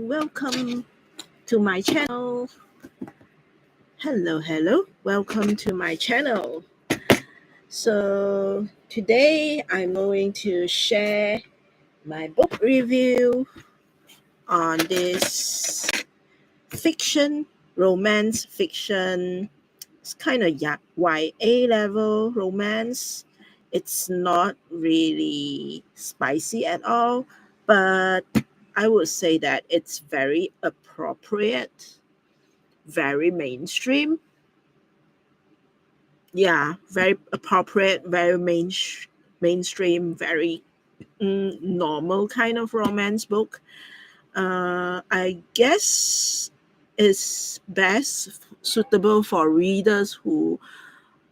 welcome to my channel. Hello, welcome to my channel. So, today I'm going to share my book review on this romance fiction. It's kind of YA level romance. It's not really spicy at all, but I would say that it's very appropriate, very mainstream. Yeah, very appropriate, very mainstream, very normal kind of romance book. I guess it's best suitable for readers who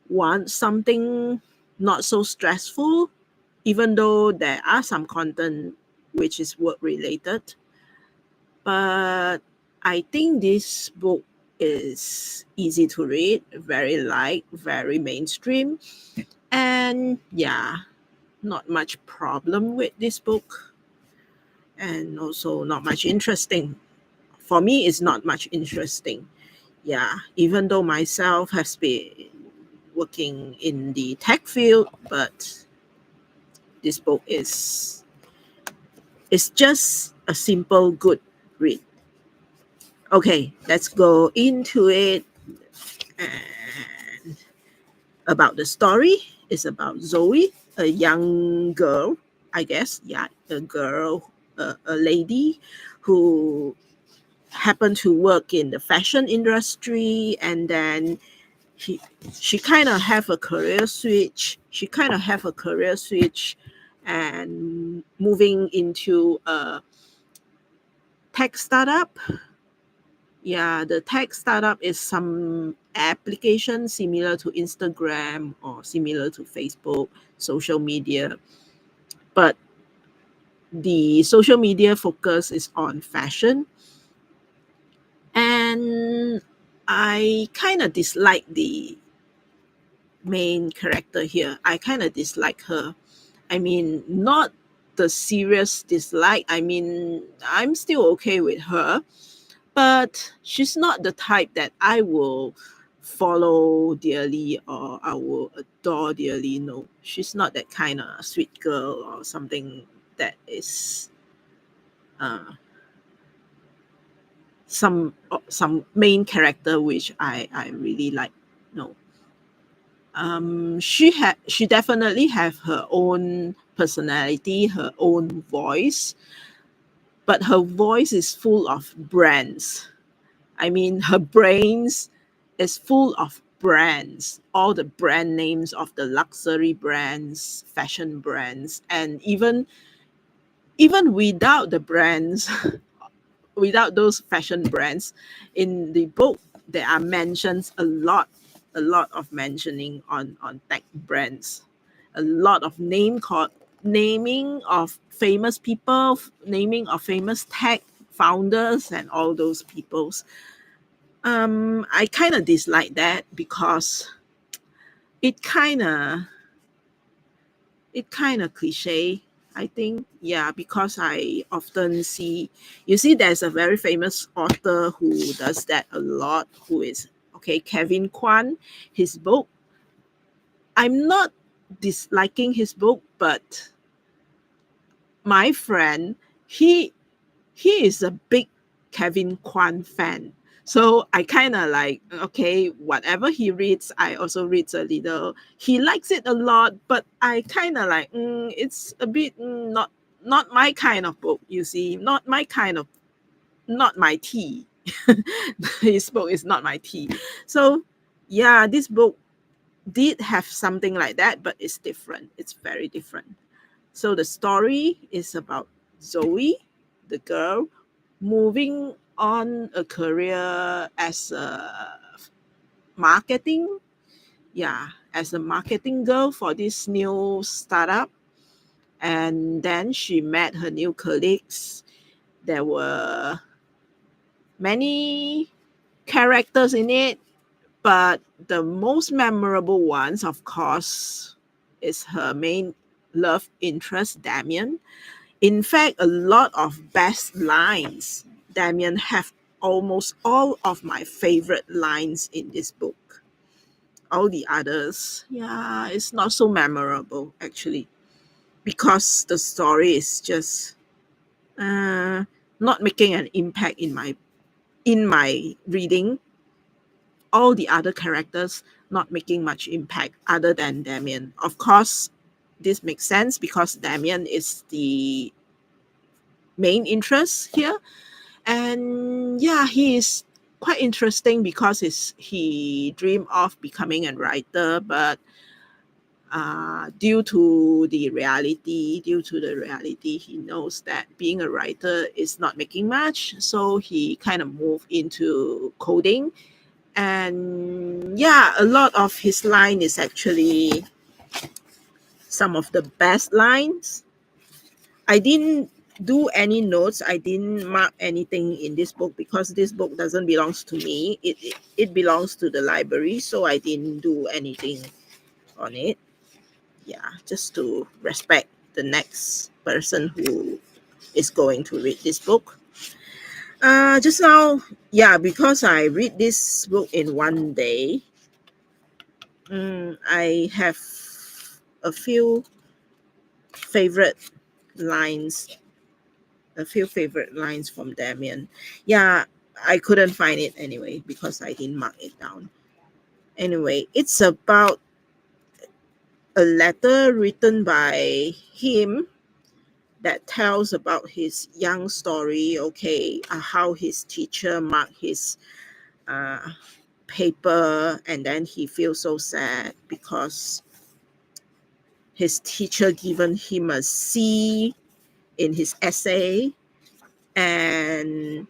want something not so stressful, even though there are some content which is work related. But I think this book is easy to read, very light, very mainstream, and yeah, not much problem with this book, and also not much interesting. For me, it's not much interesting. Yeah, even though myself has been working in the tech field, but this book is just a simple good read. Okay, let's go into it. And about the story, it's about Zoe, a young girl, I guess. Yeah, a girl, a lady who happened to work in the fashion industry, and then she she kind of have a career switch. And moving into a tech startup. Yeah, the tech startup is some application similar to Instagram or similar to Facebook, social media. But the social media focus is on fashion. And I kind of dislike the main character here. I kind of dislike her. I mean, not the serious dislike. I mean, I'm still okay with her, but she's not the type that I will follow dearly or I will adore dearly. No, she's not that kind of sweet girl or something that is uh, some main character which I really like. No, she definitely have her own personality, her own voice, but her voice is full of brands. I mean, her brains is full of brands, all the brand names of the luxury brands, fashion brands, and even without the brands, without those fashion brands, in the book there are mentions a lot of mentioning on tech brands, a lot of naming of famous people, naming of famous tech founders and all those peoples. I kind of dislike that because it kind of cliche, I think. Yeah, because I often see, you see, there's a very famous author who does that a lot, who is, okay, Kevin Kwan. His book, I'm not disliking his book, but my friend, he is a big Kevin Kwan fan. So I kind of like, okay, whatever he reads, I also reads a little. He likes it a lot, but I kind of like, it's a bit not my kind of book, you see, not my tea. His book is not my tea. So yeah, this book did have something like that, but it's different. It's very different. So the story is about Zoe, the girl, moving on a career as a marketing, yeah, as a marketing girl for this new startup. And then she met her new colleagues. There were many characters in it, but the most memorable ones, of course, is her main love interest, Damien. In fact, a lot of best lines Damien have almost all of my favorite lines in this book. All the others, yeah, it's not so memorable actually, because the story is just uh, not making an impact in my reading. All the other characters not making much impact other than Damien. Of course, this makes sense because Damien is the main interest here. And yeah, he is quite interesting because he dreamed of becoming a writer, but due to the reality, he knows that being a writer is not making much. So he kind of moved into coding. And yeah, a lot of his line is actually some of the best lines. I didn't do any notes. I didn't mark anything in this book because this book doesn't belongs to me. It belongs to the library, so I didn't do anything on it. Yeah, just to respect the next person who is going to read this book. Just now, yeah, because I read this book in one day, I have a few favorite lines, from Damien. Yeah, I couldn't find it anyway because I didn't mark it down. Anyway, it's about a letter written by him that tells about his young story, okay, how his teacher marked his uh, paper, and then he feels so sad because his teacher given him a C in his essay. And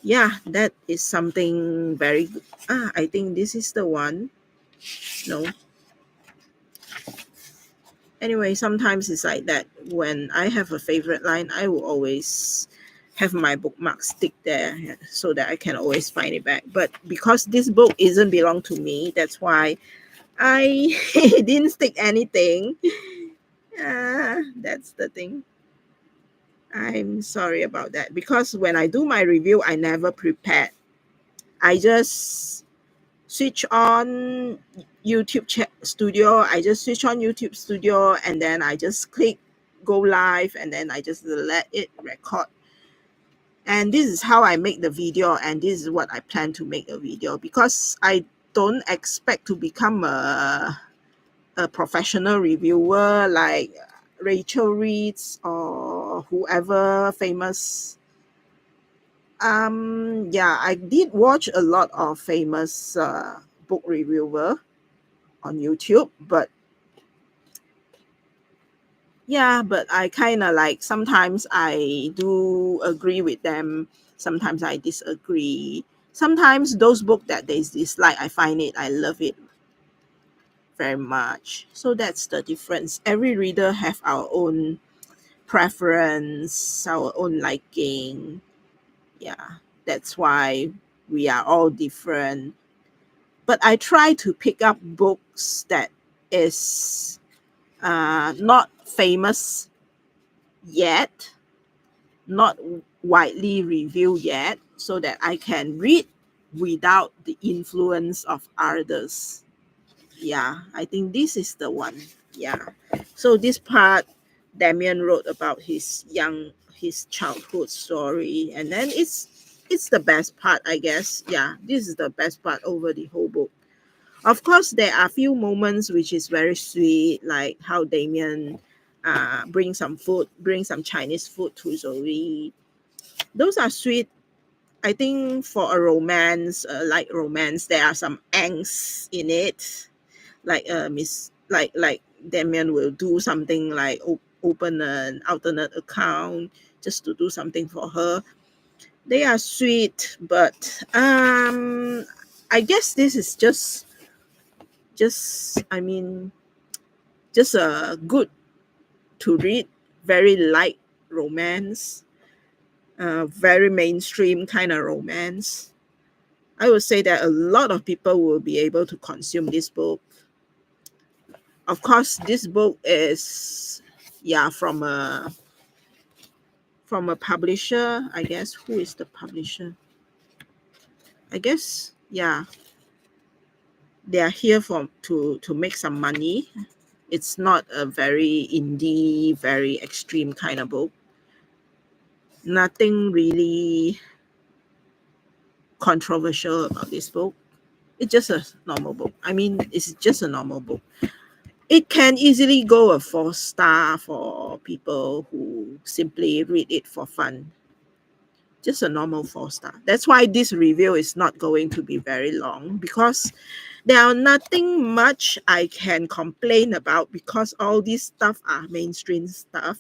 yeah, that is something very good. I think this is the one. No. Anyway, sometimes it's like that. When I have a favorite line, I will always have my bookmark stick there, yeah, so that I can always find it back. But because this book isn't belong to me, that's why I didn't stick anything. That's the thing. I'm sorry about that because when I do my review, I never prepared. I just switch on Studio. I just switch on YouTube Studio, and then I just click go live, and then I just let it record. And this is how I make the video, and this is what I plan to make a video because I don't expect to become a professional reviewer like Rachel Reeds or whoever famous. Yeah, I did watch a lot of famous book reviewer on YouTube, but yeah, but I kind of like sometimes I do agree with them, sometimes I disagree. Sometimes those books that they dislike, I love it very much. So that's the difference. Every reader have our own preference, our own liking. Yeah, that's why we are all different. But I try to pick up books that is not famous yet, not widely reviewed yet, so that I can read without the influence of others. Yeah, I think this is the one. Yeah. So this part, Damien wrote about his childhood story, and then it's the best part, I guess. Yeah, this is the best part over the whole book. Of course, there are few moments which is very sweet, like how Damien bring some Chinese food to Zoe. Those are sweet. I think for a romance, like romance, there are some angst in it. Like like Damien will do something like open an alternate account just to do something for her. They are sweet, but I guess this is just I mean just a good to read, very light romance, very mainstream kind of romance. I would say that a lot of people will be able to consume this book. Of course, this book is, yeah, from a from a publisher. I guess who is the publisher? I guess yeah, they are here for to make some money. It's not a very indie, very extreme kind of book. Nothing really controversial about this book. It's just a normal book. I mean, it's just a normal book. It can easily go a 4 star for people who simply read it for fun. Just a normal 4 star. That's why this review is not going to be very long, because there are nothing much I can complain about, because all these stuff are mainstream stuff,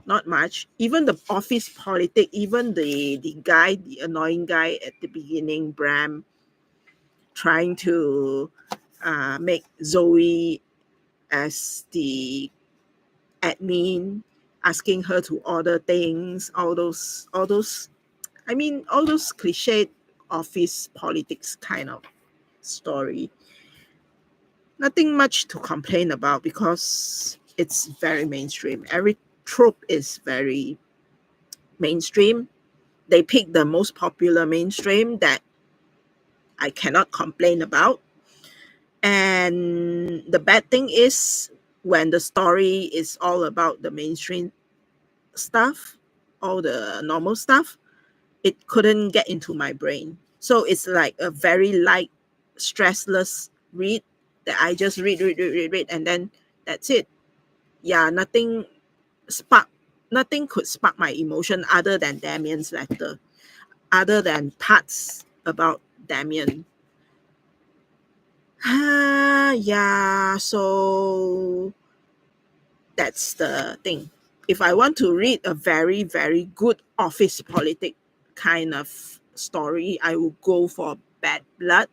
not much. Even the office politics, even the guy, the annoying guy at the beginning, Bram, trying to make Zoe as the admin, asking her to order things, all those, I mean, all those cliched office politics kind of story. Nothing much to complain about, because it's very mainstream. Every trope is very mainstream. They pick the most popular mainstream that I cannot complain about. And the bad thing is, when the story is all about the mainstream stuff, all the normal stuff, it couldn't get into my brain. So it's like a very light, stressless read that I just read, and then that's it. Yeah, spark, nothing could spark my emotion other than Damien's letter, other than parts about Damien. Yeah, so that's the thing. If I want to read a very, very good office politic kind of story, I will go for Bad Blood.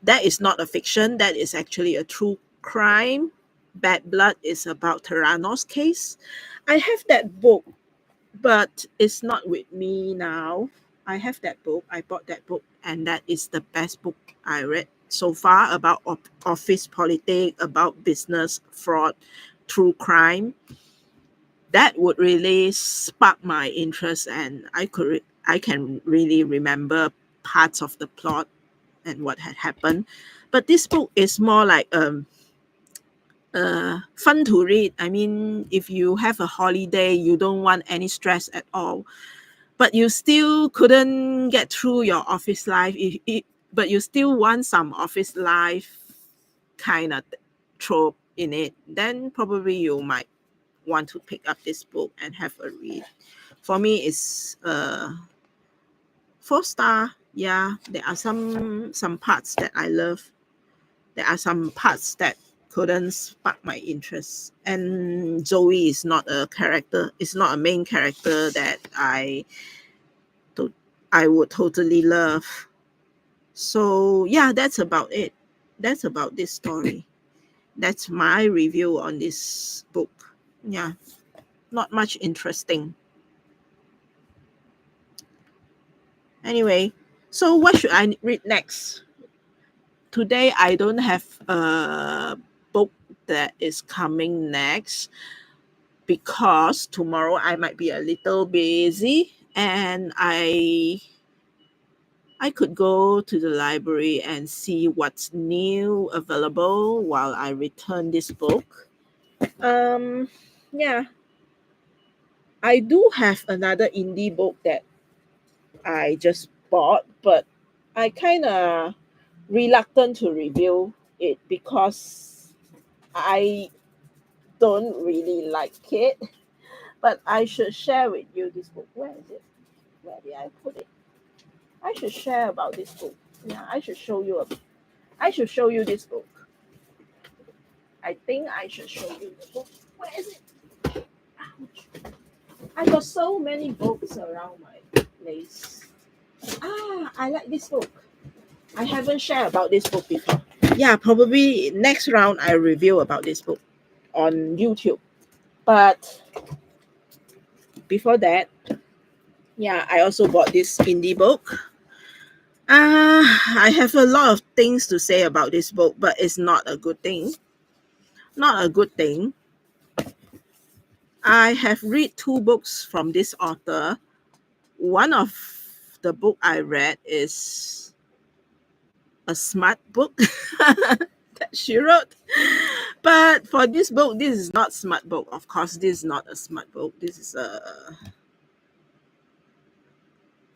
That is not a fiction, that is actually a true crime. Bad Blood is about Theranos case. I have that book, but it's not with me now. I have that book. I bought that book, and that is the best book I read so far about office politics, about business fraud, true crime. That would really spark my interest, and I can really remember parts of the plot and what had happened. But this book is more like fun to read. I mean, if you have a holiday, you don't want any stress at all, but you still couldn't get through your office life, but you still want some office life kind of trope in it, then probably you might want to pick up this book and have a read. For me, it's 4 star. Yeah, there are some parts that I love. There are some parts that couldn't spark my interest. And Zoe is not a character. It's not a main character that to, I would totally love. So yeah, that's about it. That's about this story. That's my review on this book. Yeah, not much interesting. Anyway, so what should I read next? Today I don't have a book that is coming next, because tomorrow I might be a little busy, and I could go to the library and see what's new available while I return this book. Um yeah, I do have another indie book that I just bought, but I kind of reluctant to review it, because I don't really like it. But I should share with you this book. Where is it? Where did I put it? I should share about this book. Yeah, I should show you this book. I think I should show you the book. Where is it? Ouch. I got so many books around my place. I like this book. I haven't shared about this book before. Yeah, probably next round I review about this book on YouTube. But before that, yeah, I also bought this indie book. I have a lot of things to say about this book, but it's not a good thing. Not a good thing. I have read two books from this author. One of the book I read is a smart book that she wrote. But for this book, this is not smart book. Of course, this is not a smart book. This is a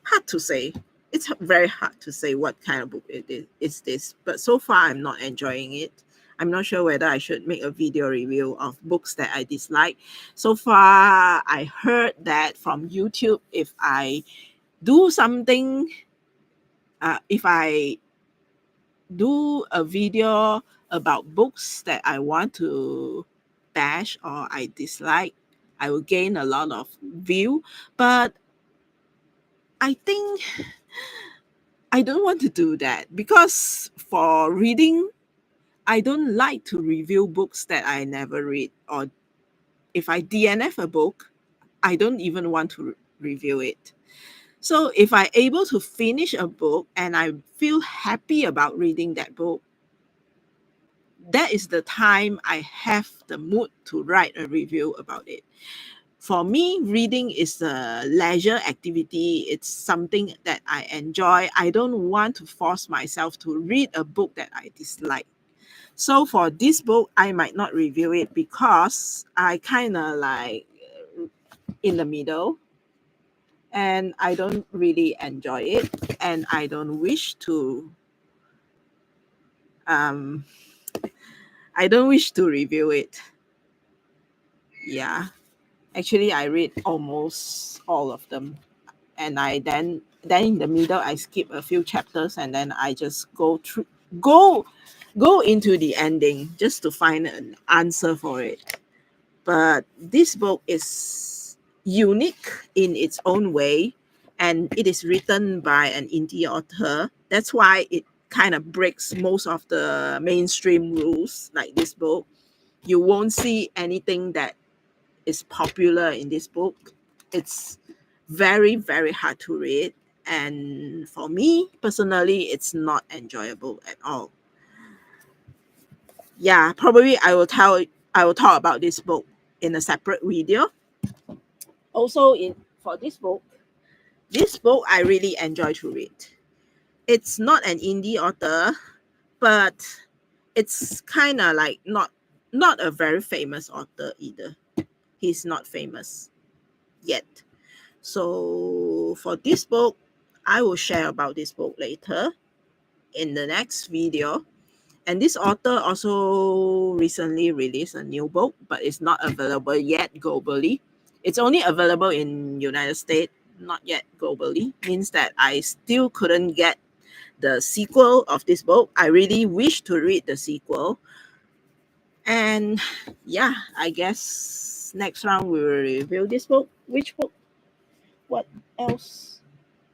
hard to say. It's very hard to say what kind of book is this. But so far, I'm not enjoying it. I'm not sure whether I should make a video review of books that I dislike. So far, I heard that from YouTube, if I do something, if I do a video about books that I want to bash or I dislike, I will gain a lot of view. But I think I don't want to do that because for reading, I don't like to review books that I never read. Or if I DNF a book, I don't even want to review it. So if I able to finish a book and I feel happy about reading that book, that is the time I have the mood to write a review about it. For me, reading is a leisure activity. It's something that I enjoy. I don't want to force myself to read a book that I dislike. So for this book, I might not review it because I kind of like in the middle and I don't really enjoy it and I don't wish to um review it. Yeah. Actually, I read almost all of them, and I then in the middle I skip a few chapters, and then I just go go into the ending just to find an answer for it. But this book is unique in its own way, and it is written by an indie author. That's why it kind of breaks most of the mainstream rules. Like this book, you won't see anything that is popular in this book. It's very, very hard to read. And for me personally, it's not enjoyable at all. Yeah, probably I will talk about this book in a separate video. Also in for this book I really enjoy to read. It's not an indie author, but it's kind of like not a very famous author either. He's not famous yet. So for this book, I will share about this book later in the next video. And this author also recently released a new book, but it's not available yet globally. It's only available in United States, not yet globally. Means that I still couldn't get the sequel of this book. I really wish to read the sequel. And yeah, I guess next round we will review this book. Which book? What else?